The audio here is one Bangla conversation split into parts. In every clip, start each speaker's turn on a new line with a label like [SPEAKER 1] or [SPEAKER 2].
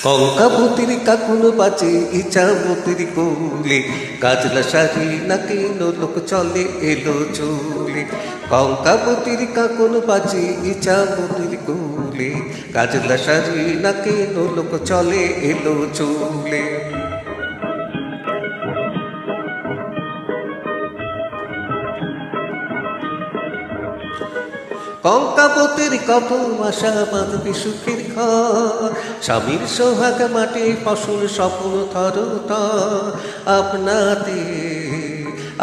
[SPEAKER 1] কঙ্কাবতীর কাকুন বাজে ইচ্ছাবতীর কোলে, কাজলা শাড়ি নাকি লোক চলে এলো চুলে। কঙ্কাবতীর কাকুন বাজে ইচ্ছাবতীর কোলে, কাজলা শাড়ি নাকি লোক চলে এলো চুলে। কঙ্কাবতীর কঠোর আশা বাঁধবে সুখের ঘর, স্বামীর সোহাগ মাটি ফসল স্বপ্ন থর থর। আপনাতে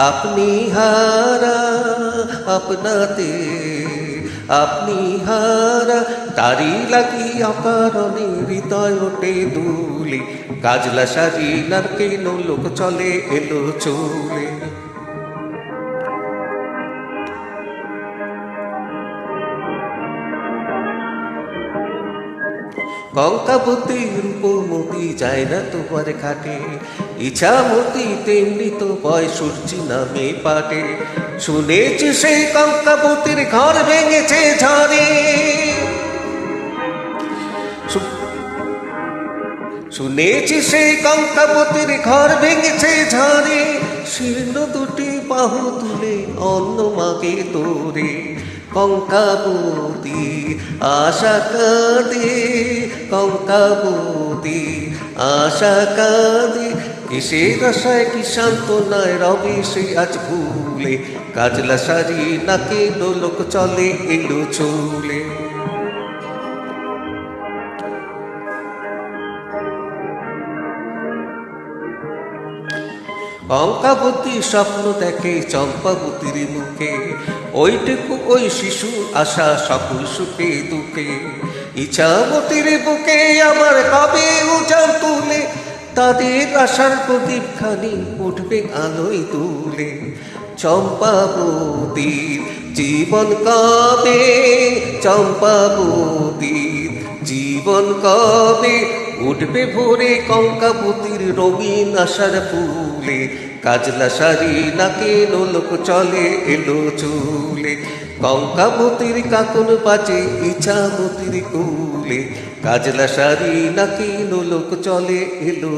[SPEAKER 1] আপনি হারা, আপনাতে আপনি হারা, তারি লাগি অকারণে হৃদয় ওঠে দুলে। কাজলা শাড়ি নারকেল লোক চলে এলো চুলে। কঙ্কাবতী রূপমতি যায় না তোমার ঘাটে, ইচ্ছামতি তেমনি তো বয় সূর্যি নামে পাটে। শুনেছি সেই কঙ্কাবতীর ঘর ভেঙেছে ঝড়ে, শুনেছি সেই কঙ্কাবতীর ঘর ভেঙেছে ঝড়ে। শীর্ণ দুটি বাহু তুলে অন্য মাকে তোরে, কঙ্কাবতী আশা কাঁদে, কঙ্কাবতী আশা কাঁদে। কিসের আশায় কি সান্ত্বনায় রবে সে আজ ভুলে, কাজলা শাড়ি নাকে লোক চলে এলো চুলে। কঙ্কাবতী স্বপ্ন দেখে চম্পাবতীর মুখে, ওইটুকু ওই শিশু আশা সকল সুখে দুঃখে। ইচ্ছামতির বুকে আমার কবে উজান তুলে, তাদের আশার প্রদীপ খানি উঠবে আলোয় তুলে। চম্পাবতীর জীবন কবে, চম্পাবতীর জীবন কবে উঠবে ভোরে কঙ্কাবতীর রঙিন আশার ফুলে। কাজলা শাড়ি নাকে লোক চলে এলো চুলে, কঙ্কাবতীর কাকুন বাজে ইচ্ছামতির কোলে। কাজলা শাড়ি নাকে লোক চলে এলো।